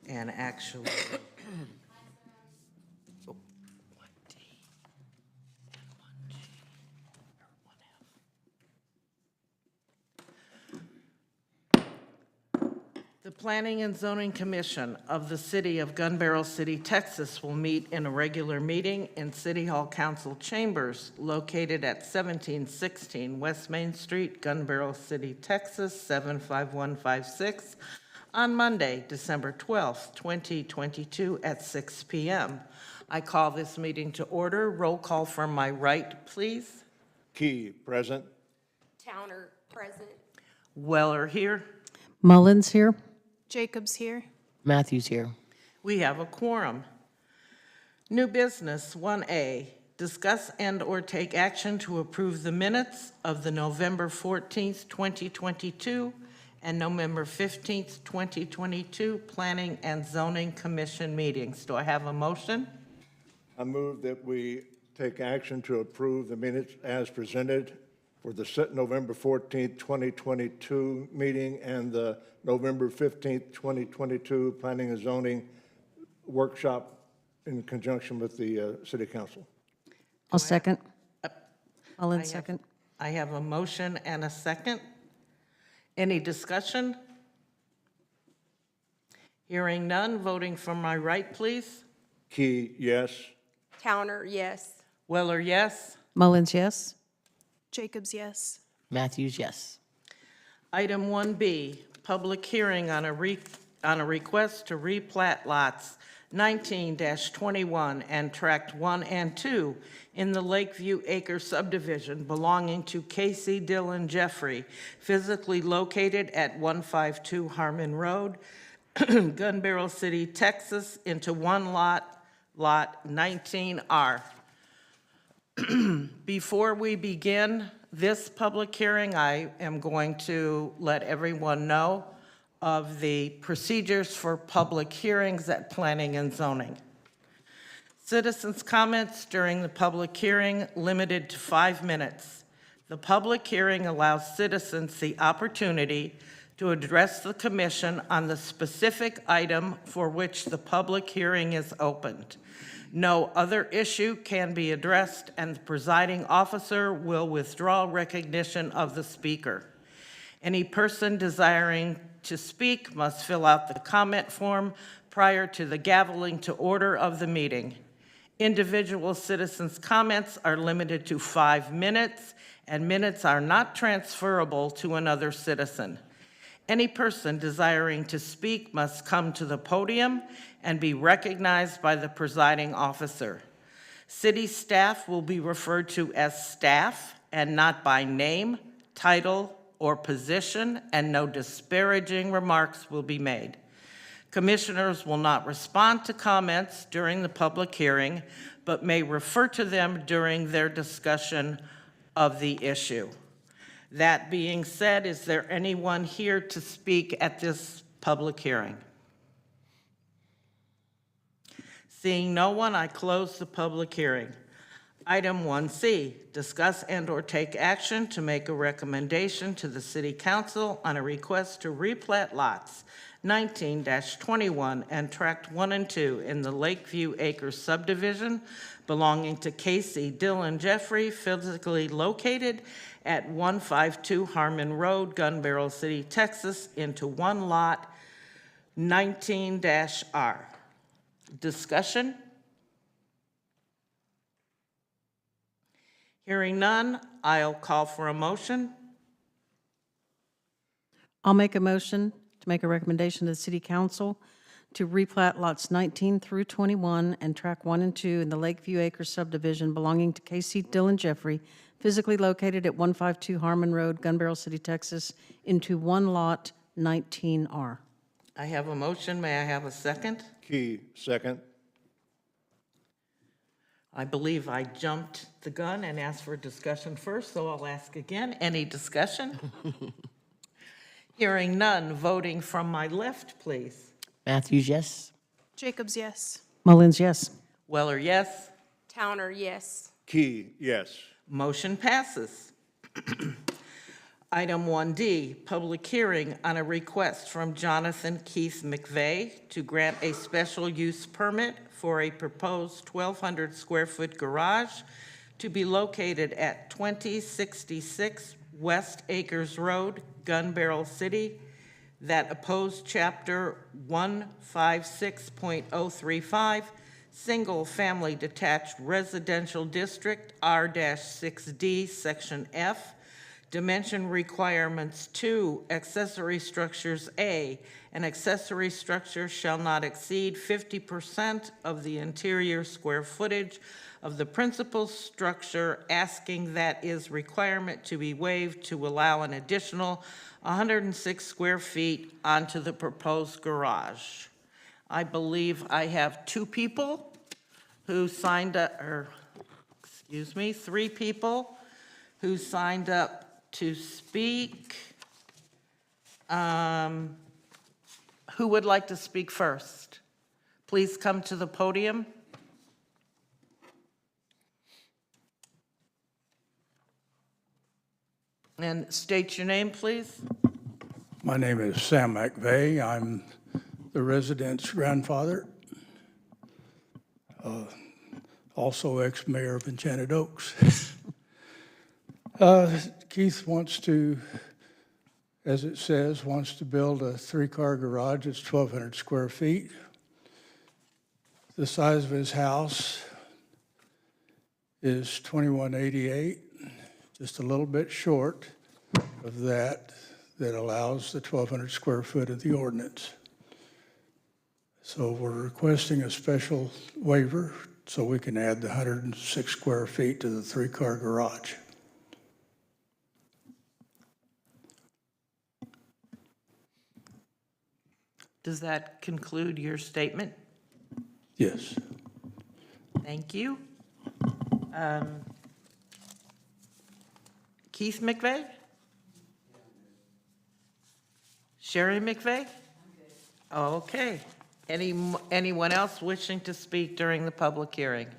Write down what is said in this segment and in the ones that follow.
And actually, oh, 1D and 1G, or 1F. The Planning and Zoning Commission of the City of Gun Barrel City, Texas will meet in a regular meeting in City Hall Council Chambers located at 1716 West Main Street, Gun Barrel City, Texas, 75156 on Monday, December 12th, 2022 at 6 p.m. I call this meeting to order. Roll call from my right, please. Key, present. Towner, present. Weller here. Mullins here. Jacobs here. Matthews here. We have a quorum. New business 1A, discuss and/or take action to approve the minutes of the November 14th, 2022 and November 15th, 2022 Planning and Zoning Commission meetings. Do I have a motion? I move that we take action to approve the minutes as presented for the November 14th, 2022 meeting and the November 15th, 2022 Planning and Zoning workshop in conjunction with the City Council. I'll second. Mullins second. I have a motion and a second. Any discussion? Hearing none, voting from my right, please. Key, yes. Towner, yes. Weller, yes. Mullins, yes. Jacobs, yes. Matthews, yes. Item 1B, public hearing on a request to replat lots 19-21 and Tract 1 and 2 in the Lakeview Acre subdivision belonging to Casey Dillon Jeffrey, physically located at 152 Harmon Road, Gun Barrel City, Texas, into one lot, Lot 19R. Before we begin this public hearing, I am going to let everyone know of the procedures for public hearings at Planning and Zoning. Citizens' comments during the public hearing limited to 5 minutes. The public hearing allows citizens the opportunity to address the commission on the specific item for which the public hearing is opened. No other issue can be addressed, and the presiding officer will withdraw recognition of the speaker. Any person desiring to speak must fill out the comment form prior to the gaveling to order of the meeting. Individual citizens' comments are limited to 5 minutes, and minutes are not transferable to another citizen. Any person desiring to speak must come to the podium and be recognized by the presiding officer. City staff will be referred to as staff and not by name, title, or position, and no disparaging remarks will be made. Commissioners will not respond to comments during the public hearing, but may refer to them during their discussion of the issue. That being said, is there anyone here to speak at this public hearing? Seeing no one, I close the public hearing. Item 1C, discuss and/or take action to make a recommendation to the City Council on a request to replat lots 19-21 and Tract 1 and 2 in the Lakeview Acres subdivision belonging to Casey Dillon Jeffrey, physically located at 152 Harmon Road, Gun Barrel City, Texas, into one lot 19-R. Discussion? Hearing none, I'll call for a motion. I'll make a motion to make a recommendation to the City Council to replat lots 19 through 21 and Tract 1 and 2 in the Lakeview Acres subdivision belonging to Casey Dillon Jeffrey, physically located at 152 Harmon Road, Gun Barrel City, Texas, into one lot 19R. I have a motion. May I have a second? Key, second. I believe I jumped the gun and asked for discussion first, so I'll ask again. Any discussion? Hearing none, voting from my left, please. Matthews, yes. Jacobs, yes. Mullins, yes. Weller, yes. Towner, yes. Key, yes. Motion passes. Item 1D, public hearing on a request from Jonathan Keith McVeigh to grant a special use permit for a proposed 1,200 square foot garage to be located at 2066 West Acres Road, Gun Barrel City, that opposed Chapter 156.035, Single Family Detached Residential District, R-6D, Section F, Dimension Requirements 2, Accessory Structures A, an accessory structure shall not exceed 50% of the interior square footage of the principal structure, asking that is requirement to be waived to allow an additional 106 square feet onto the proposed garage. I believe I have two people who signed up, or, excuse me, three people who signed up to speak. Who would like to speak first? Please come to the podium. And state your name, please. My name is Sam McVeigh. I'm the resident's grandfather, also ex-mayor of Enchanted Oaks. Keith wants to, as it says, wants to build a three-car garage. It's 1,200 square feet. The size of his house is 2188, just a little bit short of that allows the 1,200 square foot of the ordinance. So we're requesting a special waiver so we can add the 106 square feet to the three-car garage. Does that conclude your statement? Yes. Thank you. Keith McVeigh? Sherry McVeigh? Okay. Anyone else wishing to speak during the public hearing?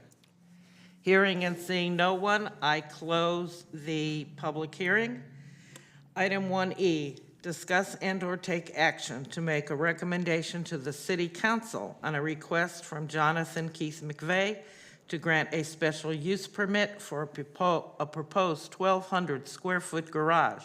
Hearing and seeing no one, I close the public hearing. Item 1E, discuss and/or take action to make a recommendation to the City Council on a request from Jonathan Keith McVeigh to grant a special use permit for a proposed 1,200 square foot garage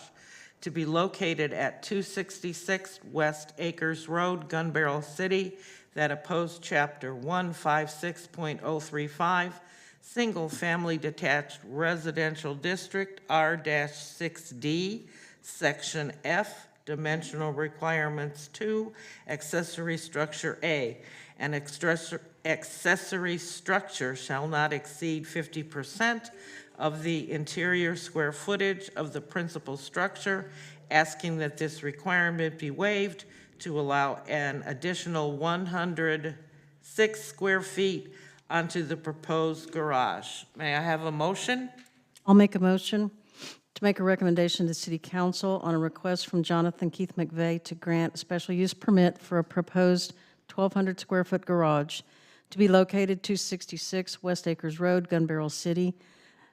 to be located at 266 West Acres Road, Gun Barrel City, that opposed Chapter 156.035, Single Family Detached Residential District, R-6D, Section F, Dimensional Requirements 2, Accessory Structure A. An accessory structure shall not exceed 50% of the interior square footage of the principal structure, asking that this requirement be waived to allow an additional 106 square feet onto the proposed garage. May I have a motion? I'll make a motion to make a recommendation to City Council on a request from Jonathan Keith McVeigh to grant a special use permit for a proposed 1,200 square foot garage to be located 266 West Acres Road, Gun Barrel City,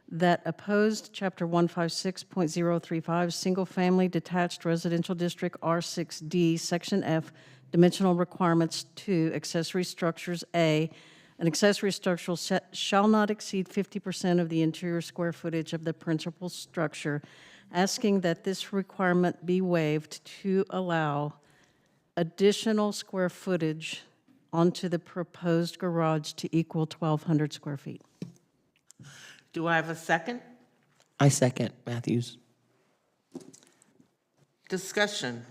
that opposed Chapter 156.035, Single Family Detached Residential District, R6D, Section F, Dimensional Requirements 2, Accessory Structures A. An accessory structure shall not exceed 50% of the interior square footage of the principal structure, asking that this requirement be waived to allow additional square footage onto the proposed garage to equal 1,200 square feet. Do I have a second? I second Matthews. Discussion.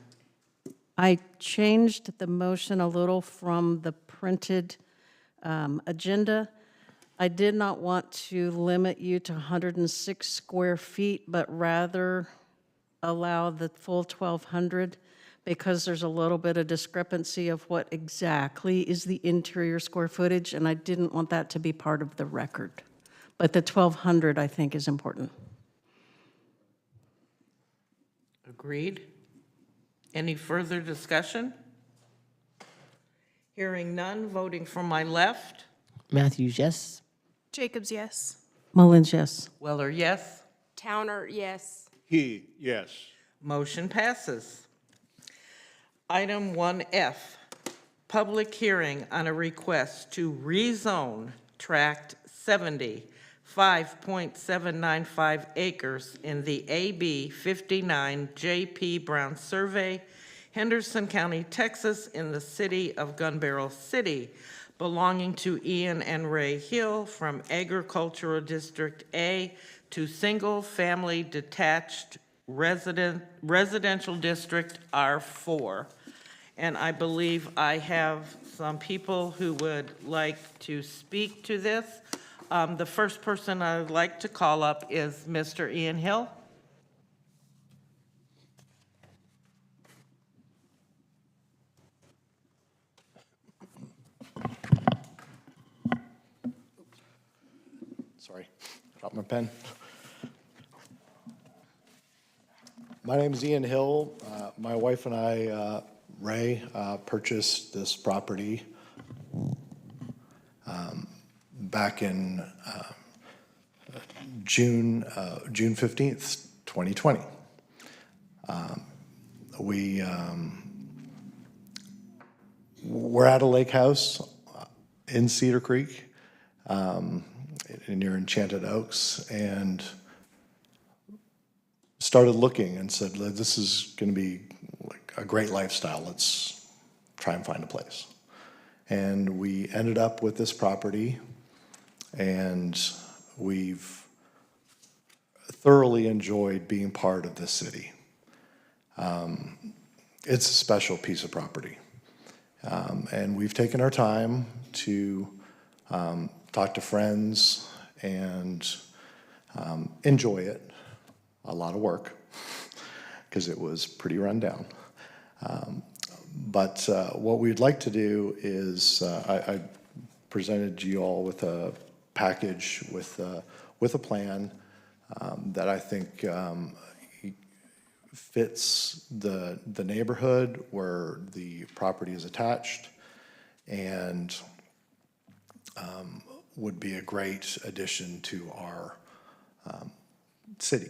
I changed the motion a little from the printed agenda. I did not want to limit you to 106 square feet, but rather allow the full 1,200 because there's a little bit of discrepancy of what exactly is the interior square footage, and I didn't want that to be part of the record. But the 1,200, I think, is important. Agreed. Any further discussion? Hearing none, voting from my left. Matthews, yes. Jacobs, yes. Mullins, yes. Weller, yes. Towner, yes. He, yes. Motion passes. Item 1F, public hearing on a request to rezone Tract 70, 5.795 acres in the AB 59 J.P. Brown Survey, Henderson County, Texas, in the city of Gun Barrel City, belonging to Ian and Ray Hill from Agricultural District A to Single Family Detached Residential District R4. And I believe I have some people who would like to speak to this. The first person I would like to call up is Mr. Ian Hill. Sorry, dropped my pen. My name is Ian Hill. My wife and I, Ray, purchased this property back in June 15th, 2020. We're at a lake house in Cedar Creek, near Enchanted Oaks, and started looking and said, this is going to be like a great lifestyle. Let's try and find a place. And we ended up with this property, and we've thoroughly enjoyed being part of this city. It's a special piece of property. And we've taken our time to talk to friends and enjoy it. A lot of work, because it was pretty run down. But what we'd like to do is, I presented you all with a package with a plan that I think fits the neighborhood where the property is attached, and would be a great addition to our city.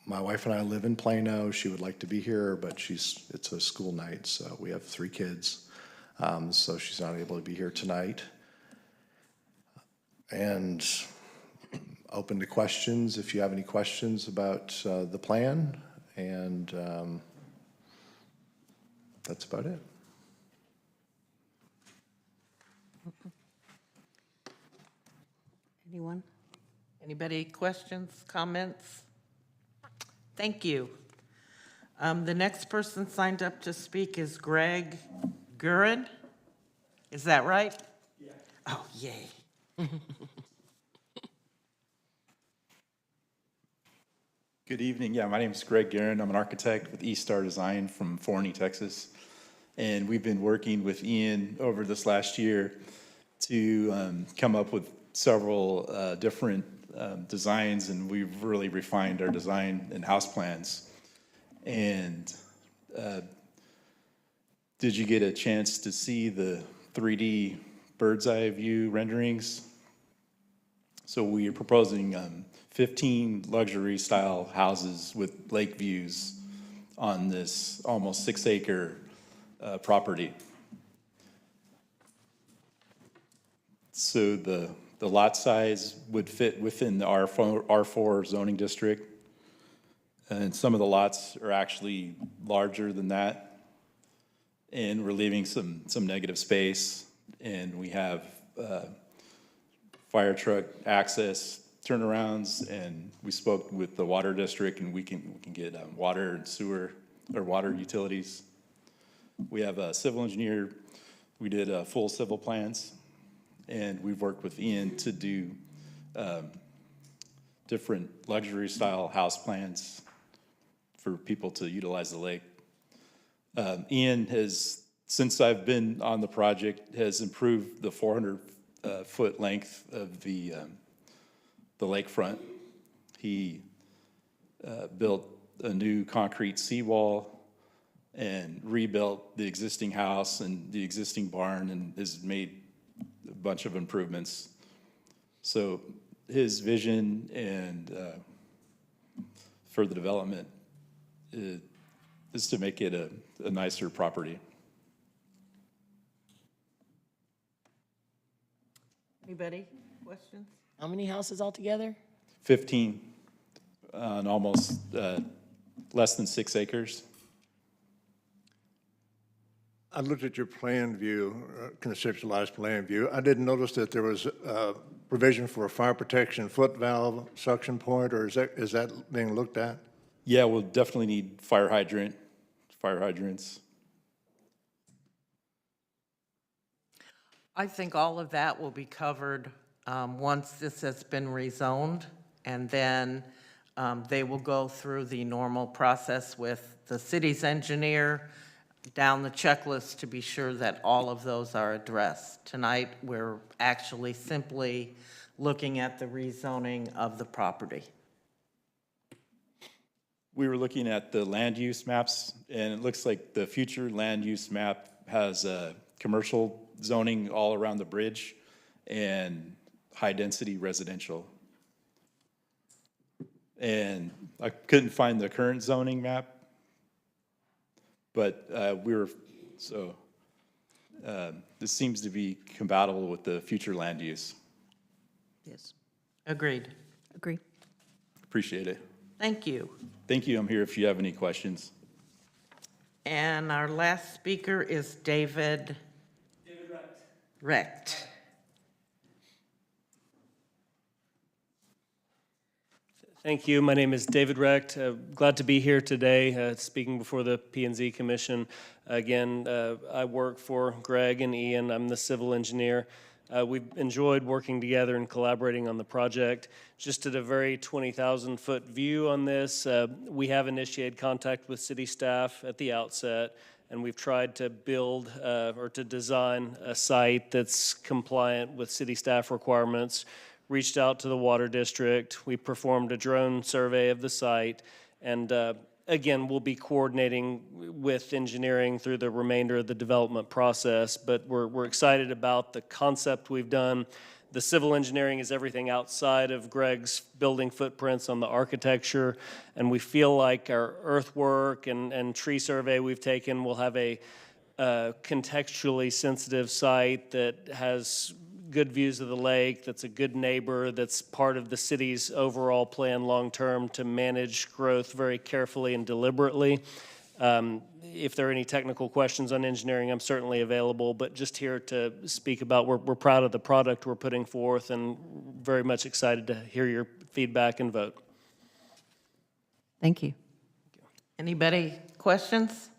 My wife and I live in Plano. She would like to be here, but it's a school night, so we have 3 kids, so she's not able to be here tonight. And open to questions if you have any questions about the plan, and that's about it. Anyone? Anybody questions, comments? Thank you. The next person signed up to speak is Greg Gurin. Is that right? Yeah. Oh, yay. Good evening. Yeah, my name is Greg Guerin. I'm an architect with East Star Design from Forney, Texas. And we've been working with Ian over this last year to come up with several different designs, and we've really refined our design and house plans. And did you get a chance to see the 3D bird's eye view renderings? So we are proposing 15 luxury style houses with lake views on this almost 6-acre property. So the lot size would fit within the R4 zoning district. And some of the lots are actually larger than that. And we're leaving some negative space. And we have fire truck access turnarounds, and we spoke with the water district, and we can get water and sewer, or water utilities. We have a civil engineer. We did full civil plans, and we've worked with Ian to do different luxury style house plans for people to utilize the lake. Ian has, since I've been on the project, has improved the 400-foot length of the lakefront. He built a new concrete seawall and rebuilt the existing house and the existing barn, and has made a bunch of improvements. So his vision and for the development is to make it a nicer property. Anybody? Questions? How many houses altogether? 15 on almost less than 6 acres. I looked at your plan view, conceptualized plan view. I didn't notice that there was provision for a fire protection foot valve suction point, or is that being looked at? Yeah, we'll definitely need fire hydrants. I think all of that will be covered once this has been rezoned, and then they will go through the normal process with the city's engineer down the checklist to be sure that all of those are addressed. Tonight, we're actually simply looking at the rezoning of the property. We were looking at the land use maps, and it looks like the future land use map has commercial zoning all around the bridge and high-density residential. And I couldn't find the current zoning map, but this seems to be compatible with the future land use. Yes. Agreed. Agree. Appreciate it. Thank you. Thank you. I'm here if you have any questions. And our last speaker is David Recht. Thank you. My name is David Recht. Glad to be here today, speaking before the P&Z Commission. Again, I work for Greg and Ian. I'm the civil engineer. We've enjoyed working together and collaborating on the project. Just at a very 20,000-foot view on this, we have initiated contact with city staff at the outset, and we've tried to build or to design a site that's compliant with city staff requirements. Reached out to the water district. We performed a drone survey of the site, and again, we'll be coordinating with engineering through the remainder of the development process, but we're excited about the concept we've done. The civil engineering is everything outside of Greg's building footprints on the architecture, and we feel like our earthwork and tree survey we've taken will have a contextually sensitive site that has good views of the lake, that's a good neighbor, that's part of the city's overall plan long-term to manage growth very carefully and deliberately. If there are any technical questions on engineering, I'm certainly available, but just here to speak about, we're proud of the product we're putting forth and very much excited to hear your feedback and vote. Thank you. Anybody questions?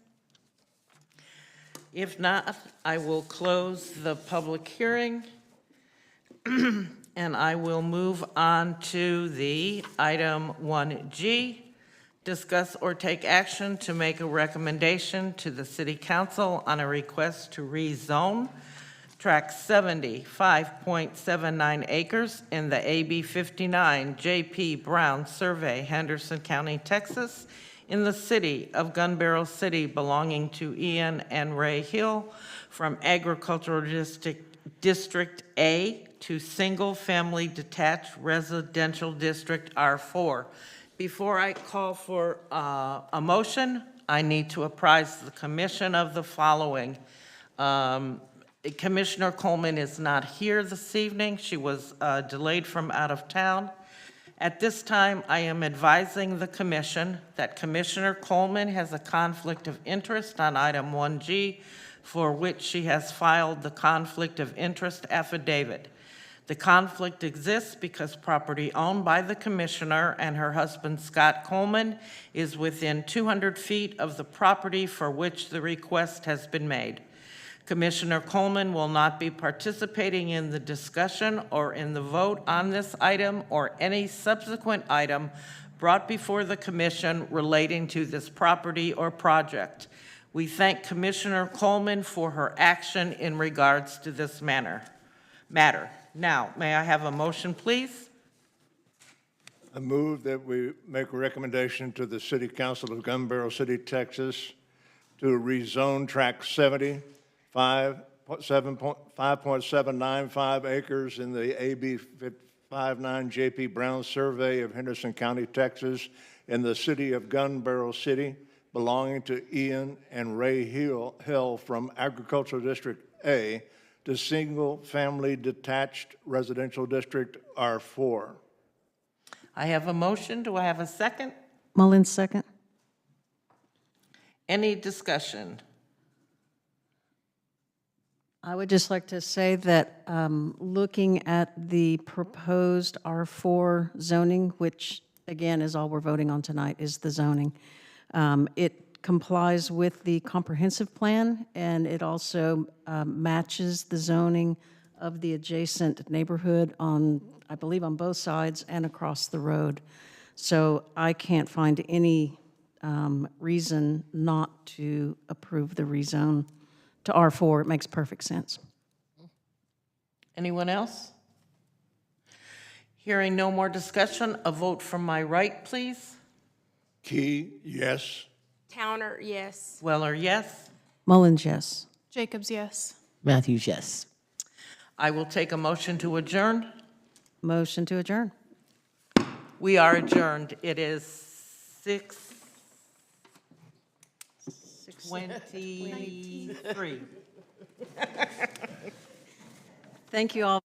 If not, I will close the public hearing. And I will move on to the item 1G, discuss or take action to make a recommendation to the City Council on a request to rezone Tract 70, 5.79 acres in the AB 59 J.P. Brown Survey, Henderson County, Texas, in the city of Gun Barrel City belonging to Ian and Ray Hill from Agricultural District A to Single Family Detached Residential District R4. Before I call for a motion, I need to apprise the commission of the following. Commissioner Coleman is not here this evening. She was delayed from out of town. At this time, I am advising the commission that Commissioner Coleman has a conflict of interest on item 1G, for which she has filed the conflict of interest affidavit. The conflict exists because property owned by the commissioner and her husband, Scott Coleman, is within 200 feet of the property for which the request has been made. Commissioner Coleman will not be participating in the discussion or in the vote on this item or any subsequent item brought before the commission relating to this property or project. We thank Commissioner Coleman for her action in regards to this matter. Now, may I have a motion, please? I move that we make a recommendation to the City Council of Gun Barrel City, Texas, to rezone Tract 70, 5.795 acres in the AB 59 J.P. Brown Survey of Henderson County, Texas, in the city of Gun Barrel City belonging to Ian and Ray Hill from Agricultural District A to Single Family Detached Residential District R4. I have a motion. Do I have a second? Mullins, second. Any discussion? I would just like to say that looking at the proposed R4 zoning, which again is all we're voting on tonight, is the zoning. It complies with the comprehensive plan, and it also matches the zoning of the adjacent neighborhood on, I believe, on both sides and across the road. So I can't find any reason not to approve the rezone to R4. It makes perfect sense. Anyone else? Hearing no more discussion, a vote from my right, please. Key, yes. Towner, yes. Weller, yes. Mullins, yes. Jacobs, yes. Matthews, yes. I will take a motion to adjourn. Motion to adjourn. We are adjourned. It is 6:23. Thank you all.